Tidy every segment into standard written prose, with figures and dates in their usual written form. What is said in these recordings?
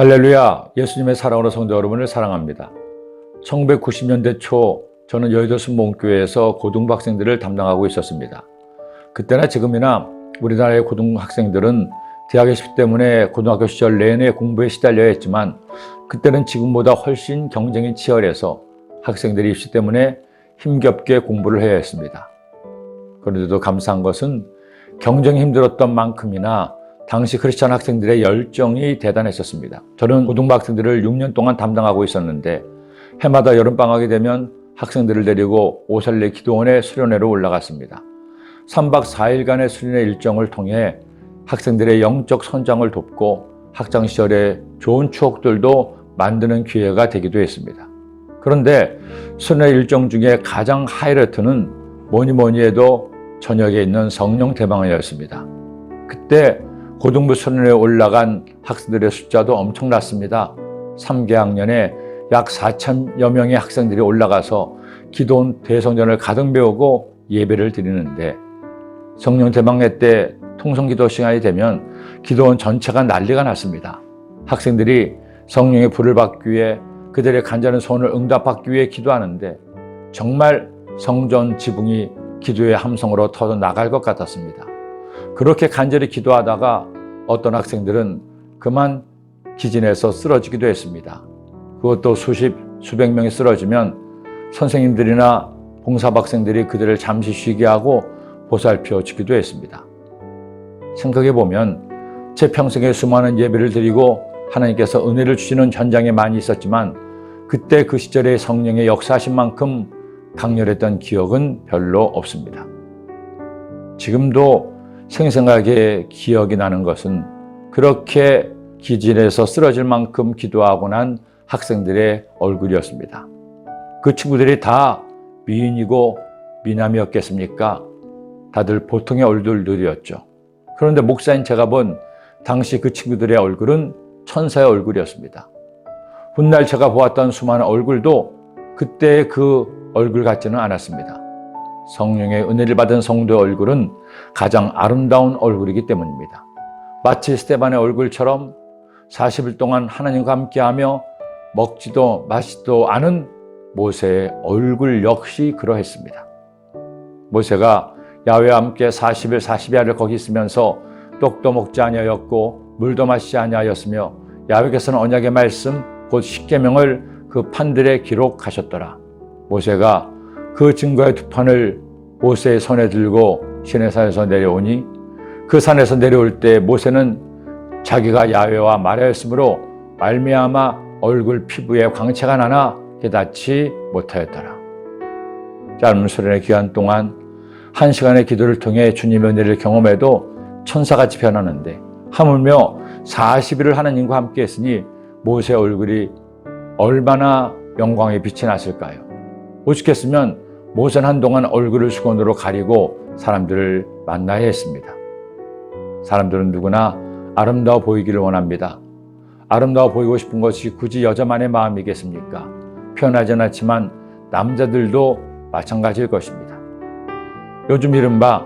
할렐루야, 예수님의 사랑으로 성도 여러분을 사랑합니다. 1990년대 초 저는 여의도 순복음교회에서 고등학생들을 담당하고 있었습니다. 그때나 지금이나 우리나라의 고등학생들은 대학의 입시 때문에 고등학교 시절 내내 공부에 시달려야 했지만 그때는 지금보다 훨씬 경쟁이 치열해서 학생들이 입시 때문에 힘겹게 공부를 해야 했습니다. 그런데도 감사한 것은 경쟁이 힘들었던 만큼이나 당시 크리스찬 학생들의 열정이 대단했었습니다. 저는 고등학생들을 6년 동안 담당하고 있었는데 해마다 여름방학이 되면 학생들을 데리고 오살레 기도원의 수련회로 올라갔습니다. 3박 4일간의 수련회 일정을 통해 학생들의 영적 성장을 돕고 학창시절의 좋은 추억들도 만드는 기회가 되기도 했습니다. 그런데 수련회 일정 중에 가장 하이라이트는 뭐니 해도 저녁에 있는 성령 대방이었습니다. 그때 고등부 수련회에 올라간 학생들의 숫자도 엄청났습니다. 3개 학년에 약 4,000여 명의 학생들이 올라가서 기도원 대성전을 가득 메우고 예배를 드리는데 성령 대방회 때 통성기도 시간이 되면 기도원 전체가 난리가 났습니다. 학생들이 성령의 불을 받기 위해 그들의 간절한 소원을 응답받기 위해 기도하는데 정말 성전 지붕이 기도의 함성으로 터져 나갈 것 같았습니다. 그렇게 간절히 기도하다가 어떤 학생들은 그만 기진해서 쓰러지기도 했습니다. 그것도 수백 명이 쓰러지면 선생님들이나 봉사학생들이 그들을 잠시 쉬게 하고 보살펴 주기도 했습니다. 생각해보면 제 평생에 수많은 예배를 드리고 하나님께서 은혜를 주시는 현장에 많이 있었지만 그때 그 시절의 성령의 역사하신 만큼 강렬했던 기억은 별로 없습니다. 지금도 생생하게 기억이 나는 것은 그렇게 기진해서 쓰러질 만큼 기도하고 난 학생들의 얼굴이었습니다. 그 친구들이 다 미인이고 미남이었겠습니까? 다들 보통의 얼굴들이었죠. 그런데 목사인 제가 본 당시 그 친구들의 얼굴은 천사의 얼굴이었습니다. 훗날 제가 보았던 수많은 얼굴도 그때의 그 얼굴 같지는 않았습니다. 성령의 은혜를 받은 성도의 얼굴은 가장 아름다운 얼굴이기 때문입니다. 마치 스데반의 얼굴처럼 40일 동안 하나님과 함께하며 먹지도 마시지도 않은 모세의 얼굴 역시 그러했습니다. 모세가 야훼와 함께 40일 40야를 거기 있으면서 떡도 먹지 아니하였고 물도 마시지 아니하였으며 야훼께서는 언약의 말씀 곧 십계명을 그 판들에 기록하셨더라. 모세가 그 증거의 두 판을 모세의 손에 들고 시내산에서 내려오니 그 산에서 내려올 때 모세는 자기가 야훼와 말하였으므로 말미암아 얼굴 피부에 광채가 나나 깨닫지 못하였더라. 짧은 수련의 기간 동안 1시간의 기도를 통해 주님의 은혜를 경험해도 천사같이 변하는데 하물며 40일을 하나님과 함께 했으니 모세의 얼굴이 얼마나 영광의 빛이 났을까요? 오죽했으면 모세는 한동안 얼굴을 수건으로 가리고 사람들을 만나야 했습니다. 사람들은 누구나 아름다워 보이기를 원합니다. 아름다워 보이고 싶은 것이 굳이 여자만의 마음이겠습니까? 표현하진 않지만 남자들도 마찬가지일 것입니다. 요즘 이른바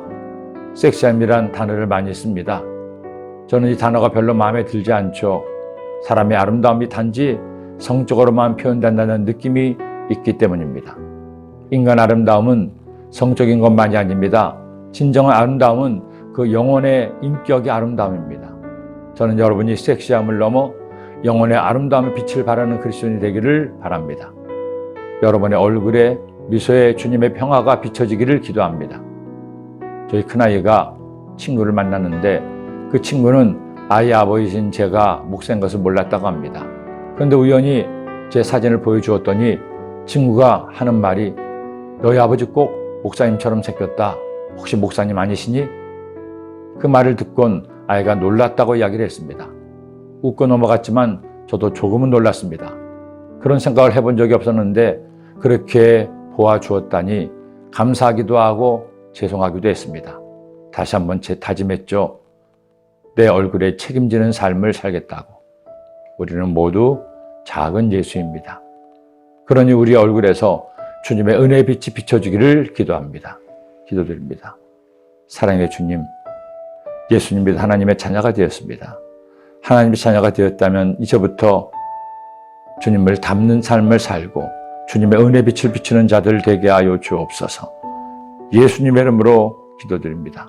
섹시함이란 단어를 많이 씁니다. 저는 이 단어가 별로 마음에 들지 않죠. 사람의 아름다움이 단지 성적으로만 표현된다는 느낌이 있기 때문입니다. 인간 아름다움은 성적인 것만이 아닙니다. 진정한 아름다움은 그 영혼의 인격의 아름다움입니다. 저는 여러분이 섹시함을 넘어 영혼의 아름다움의 빛을 발하는 그리스도인이 되기를 바랍니다. 여러분의 얼굴에 미소에 주님의 평화가 비춰지기를 기도합니다. 저희 큰아이가 친구를 만났는데 그 친구는 아이 아버지신 제가 목사인 것을 몰랐다고 합니다. 그런데 우연히 제 사진을 보여주었더니 친구가 하는 말이 너희 아버지 꼭 목사님처럼 생겼다. 혹시 목사님 아니시니? 그 말을 듣곤 아이가 놀랐다고 이야기를 했습니다. 웃고 넘어갔지만 저도 조금은 놀랐습니다. 그런 생각을 해본 적이 없었는데 그렇게 보아주었다니 감사하기도 하고 죄송하기도 했습니다. 다시 한번 다짐했죠. 내 얼굴에 책임지는 삶을 살겠다고. 우리는 모두 작은 예수입니다. 그러니 우리 얼굴에서 주님의 은혜의 빛이 비춰주기를 기도합니다. 기도드립니다. 사랑의 주님, 예수님 믿어 하나님의 자녀가 되었습니다. 하나님의 자녀가 되었다면 이제부터 주님을 닮는 삶을 살고 주님의 은혜 빛을 비추는 자들 되게 하여 주옵소서. 예수님의 이름으로 기도드립니다.